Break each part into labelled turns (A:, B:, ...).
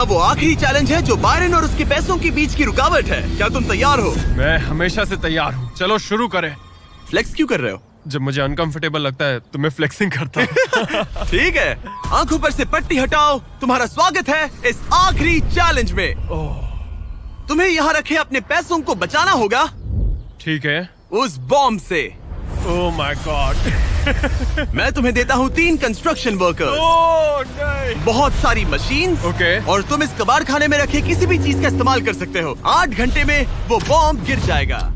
A: अब वो आखिरी चैलेंज है जो बायरन और उसके पैसों के बीच की रुकावट है। क्या तुम तैयार हो?
B: मैं हमेशा से तैयार हूँ। चलो शुरू करें।
A: फ्लेक्स क्यों कर रहे हो?
B: जब मुझे अनकंफर्टेबल लगता है तो मैं फ्लेक्सिंग करता हूँ।
A: ठीक है, आंखों पर से पट्टी हटाओ। तुम्हारा स्वागत है इस आखिरी चैलेंज में। तुम्हें यहाँ रखे अपने पैसों को बचाना होगा।
B: ठीक है।
A: उस बॉम्ब से।
B: Oh my God.
A: मैं तुम्हें देता हूँ 3 कंस्ट्रक्शन वर्कर्स,
B: ओह नहीं।
A: बहुत सारी मशीन,
B: ओके।
A: और तुम इस कबाड़ खाने में रखे किसी भी चीज का इस्तेमाल कर सकते हो। 8 घंटे में वो बॉम्ब गिर जाएगा।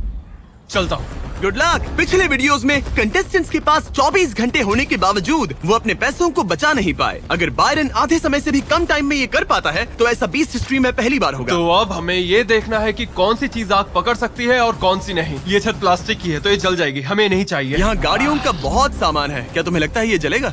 B: चलता हूँ।
A: Good luck. पिछले वीडियोस में कंटेस्टेंट्स के पास 24 घंटे होने के बावजूद वो अपने पैसों को बचा नहीं पाए। अगर बायरन आधे समय से भी कम टाइम में ये कर पाता है तो ऐसा बीस्ट हिस्ट्री में पहली बार होगा।
B: तो अब हमें ये देखना है कि कौन सी चीज आग पकड़ सकती है और कौन सी नहीं। ये छत प्लास्टिक की है तो ये जल जाएगी, हमें नहीं चाहिए।
A: यहाँ गाड़ियों का बहुत सामान है, क्या तुम्हें लगता है ये जलेगा?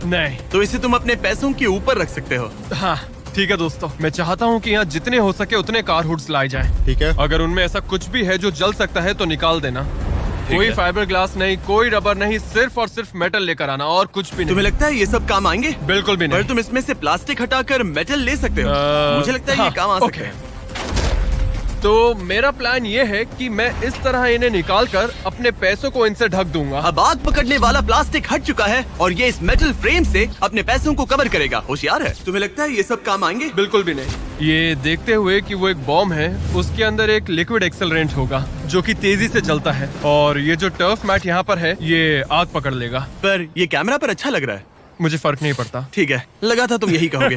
B: नहीं।
A: तो इसे तुम अपने पैसों के ऊपर रख सकते हो।
B: हाँ ठीक है दोस्तों, मैं चाहता हूँ कि यहाँ जितने हो सके उतने कार हुड्स लाए जाएं।
C: ठीक है।
B: अगर उनमें ऐसा कुछ भी है जो जल सकता है तो निकाल देना। कोई फाइबर ग्लास नहीं, कोई रबर नहीं, सिर्फ और सिर्फ मेटल लेकर आना और कुछ भी नहीं।
A: तुम्हें लगता है ये सब काम आएंगे?
B: बिल्कुल भी नहीं।
A: पर तुम इसमें से प्लास्टिक हटाकर मेटल ले सकते हो। मुझे लगता है ये काम आ सकता है।
B: तो मेरा प्लान ये है कि मैं इस तरह इन्हें निकाल कर अपने पैसों को इनसे ढक दूंगा।
A: अब आग पकड़ने वाला प्लास्टिक हट चुका है और ये इस मेटल फ्रेम से अपने पैसों को कवर करेगा। होशियार है। तुम्हें लगता है ये सब काम आएंगे?
B: बिल्कुल भी नहीं। ये देखते हुए कि वो एक बॉम्ब है, उसके अंदर एक लिक्विड एक्सेलरेंट होगा जो कि तेजी से जलता है, और ये जो टर्फ मैट यहाँ पर है ये आग पकड़ लेगा।
A: पर ये कैमरा पर अच्छा लग रहा है।
B: मुझे फर्क नहीं पड़ता।
A: ठीक है, लगा था तुम यही कहोगे।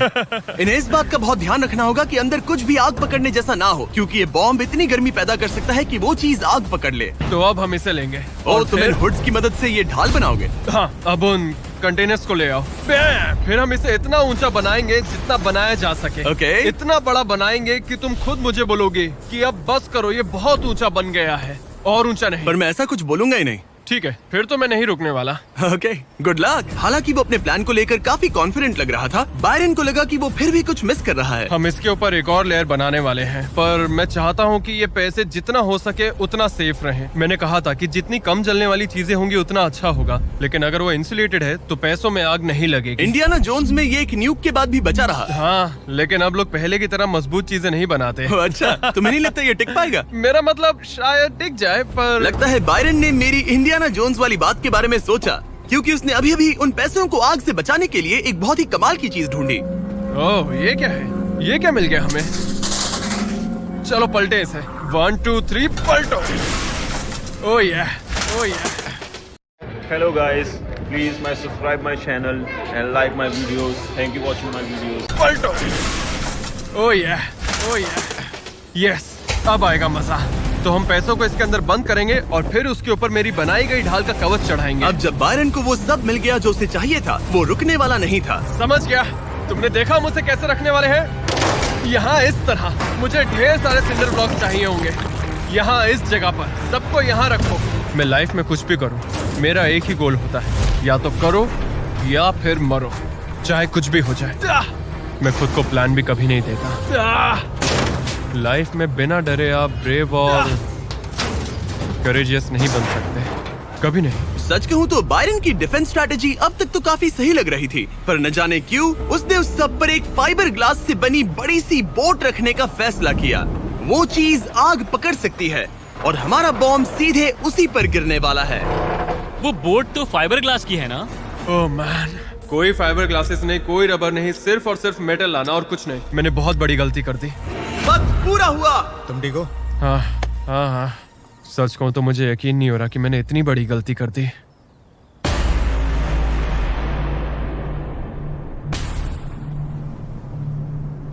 A: इन्हें इस बात का बहुत ध्यान रखना होगा कि अंदर कुछ भी आग पकड़ने जैसा ना हो, क्योंकि ये बॉम्ब इतनी गर्मी पैदा कर सकता है कि वो चीज आग पकड़ ले।
B: तो अब हम इसे लेंगे
A: और तुम इन हुड्स की मदद से ये ढाल बनाओगे।
B: हाँ, अब उन कंटेनर्स को ले आओ। फिर हम इसे इतना ऊंचा बनाएंगे जितना बनाया जा सके।
A: ओके।
B: इतना बड़ा बनाएंगे कि तुम खुद मुझे बोलोगे कि अब बस करो, ये बहुत ऊंचा बन गया है। और ऊंचा नहीं।
A: पर मैं ऐसा कुछ बोलूंगा ही नहीं।
B: ठीक है, फिर तो मैं नहीं रुकने वाला।
A: Okay, good luck. हालांकि वो अपने प्लान को लेकर काफी कॉन्फिडेंट लग रहा था, बायरन को लगा कि वो फिर भी कुछ मिस कर रहा है।
B: हम इसके ऊपर एक और लेयर बनाने वाले हैं, पर मैं चाहता हूँ कि ये पैसे जितना हो सके उतना सेफ रहें। मैंने कहा था कि जितनी कम जलने वाली चीजें होंगी उतना अच्छा होगा, लेकिन अगर वो इंसुलेटेड है तो पैसों में आग नहीं लगेगी।
A: इंडियाना जोन्स में ये एक न्यूक के बाद भी बचा रहा।
B: हाँ, लेकिन अब लोग पहले की तरह मजबूत चीजें नहीं बनाते।
A: अच्छा, तुम्हें नहीं लगता ये टिक पाएगा?
B: मेरा मतलब शायद टिक जाए, पर
A: लगता है बायरन ने मेरी इंडियाना जोन्स वाली बात के बारे में सोचा, क्योंकि उसने अभी अभी उन पैसों को आग से बचाने के लिए एक बहुत ही कमाल की चीज ढूंढी।
B: ओह, ये क्या है? ये क्या मिल गया हमें? चलो पलटे इसे। 1 2 3 पलटो। ओह yeah, oh yeah.
D: Hello guys, please subscribe my channel and like my videos. Thank you watching my videos.
B: पलटो। Oh yeah, oh yeah. Yes, अब आएगा मजा। तो हम पैसों को इसके अंदर बंद करेंगे और फिर उसके ऊपर मेरी बनाई गई ढाल का कवच चढ़ाएंगे।
A: अब जब बायरन को वो सब मिल गया जो उसे चाहिए था, वो रुकने वाला नहीं था।
B: समझ गया। तुमने देखा मुझे कैसे रखने वाले हैं? यहाँ इस तरह मुझे ढेर सारे सिंडर ब्लॉक चाहिए होंगे। यहाँ इस जगह पर सबको यहाँ रखो। मैं लाइफ में कुछ भी करूँ, मेरा एक ही गोल होता है, या तो करो या फिर मरो, चाहे कुछ भी हो जाए। मैं खुद को प्लान भी कभी नहीं देता। लाइफ में बिना डरे आप ब्रेव और करेजियस नहीं बन सकते, कभी नहीं।
A: सच कहूँ तो बायरन की डिफेंस स्ट्रैटेजी अब तक तो काफी सही लग रही थी, पर न जाने क्यों उसने उस सब पर एक फाइबर ग्लास से बनी बड़ी सी बोट रखने का फैसला किया। वो चीज आग पकड़ सकती है और हमारा बॉम्ब सीधे उसी पर गिरने वाला है।
E: वो बोट तो फाइबर ग्लास की है ना?
B: ओह मैन, कोई फाइबर ग्लासेस नहीं, कोई रबर नहीं, सिर्फ और सिर्फ मेटल लाना और कुछ नहीं। मैंने बहुत बड़ी गलती कर दी।
A: वक्त पूरा हुआ।
C: तुम ठीक हो?
B: हाँ हाँ हाँ, सच कहूँ तो मुझे यकीन नहीं हो रहा कि मैंने इतनी बड़ी गलती कर दी।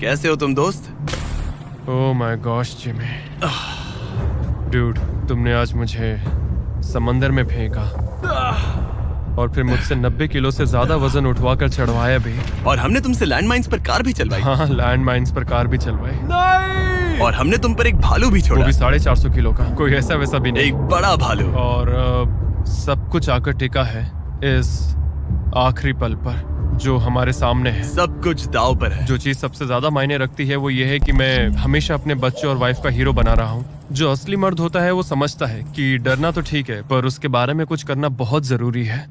A: कैसे हो तुम दोस्त?
B: Oh my gosh Jimmy, dude, तुमने आज मुझे समंदर में फेंका और फिर मुझसे 90 किलो से ज्यादा वजन उठवा कर चढ़वाया भी।
A: और हमने तुमसे लैंडमाइंस पर कार भी चलवाई।
B: हाँ, लैंड माइन्स पर कार भी चलवाई। नहीं!
A: और हमने तुम पर एक भालू भी
B: वो
A: छोड़ा।
B: भी 450 किलो का, कोई ऐसा वैसा भी नहीं।
A: एक बड़ा भालू।
B: और सब कुछ आकर टिका है इस आखिरी पल पर जो हमारे सामने है।
A: सब कुछ दाव पर है।
B: जो चीज सबसे ज्यादा मायने रखती है वो ये है कि मैं हमेशा अपने बच्चे और वाइफ का हीरो बना रहा हूँ। जो असली मर्द होता है वो समझता है कि डरना तो ठीक है, पर उसके बारे में कुछ करना बहुत जरूरी है।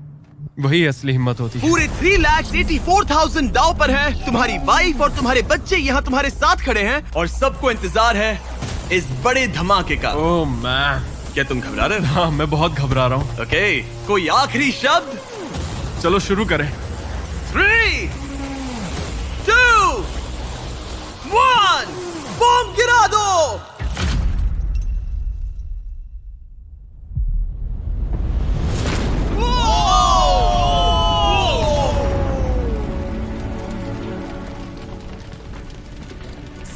B: वही असली हिम्मत होती है।
A: पूरे 3,84,000 दाव पर है। तुम्हारी वाइफ और तुम्हारे बच्चे यहाँ तुम्हारे साथ खड़े हैं और सबको इंतजार है इस बड़े धमाके का।
B: ओह मैन,
A: क्या तुम घबरा रहे हो?
B: हाँ मैं बहुत घबरा रहा हूँ।
A: ओके, कोई आखिरी शब्द?
B: चलो शुरू करें।
A: 3, 2, 1, बम गिरा दो।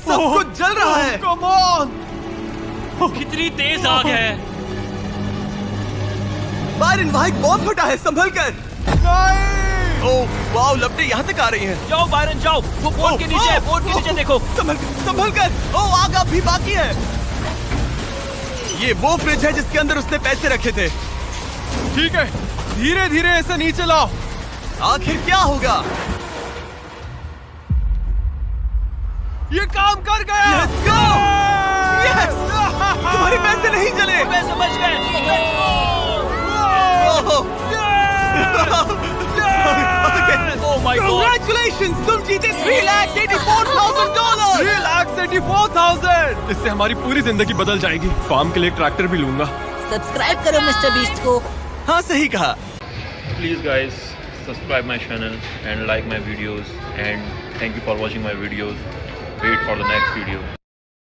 A: सब कुछ जल रहा है।
B: Come on.
E: कितनी तेज आग है।
A: बायरन वहाँ एक बॉम्ब फटा है, संभल कर। ओह वाओ, लपटें यहाँ तक आ रही हैं।
E: जाओ बायरन जाओ, वो बोट के नीचे है, बोट के नीचे देखो।
A: संभल कर। ओह आग अभी बाकी है। ये वो फ्रिज है जिसके अंदर उसने पैसे रखे थे।
B: ठीक है, धीरे धीरे इसे नीचे लाओ।
A: आखिर क्या होगा?
B: ये काम कर गया।
A: Let's go! Yes! तुम्हारे पैसे नहीं जले।
E: पैसे बच गए।
A: ओह!
E: Oh my God!
A: Congratulations! तुम जीते $3,84,000।
B: 3,84,000। इससे हमारी पूरी जिंदगी बदल जाएगी। फार्म के लिए ट्रैक्टर भी लूंगा।
C: सब्सक्राइब करो मिस्टर बीस्ट को।
A: हाँ सही कहा।
D: Please guys, subscribe my channel and like my videos, and thank you for watching my videos. Wait for the next video.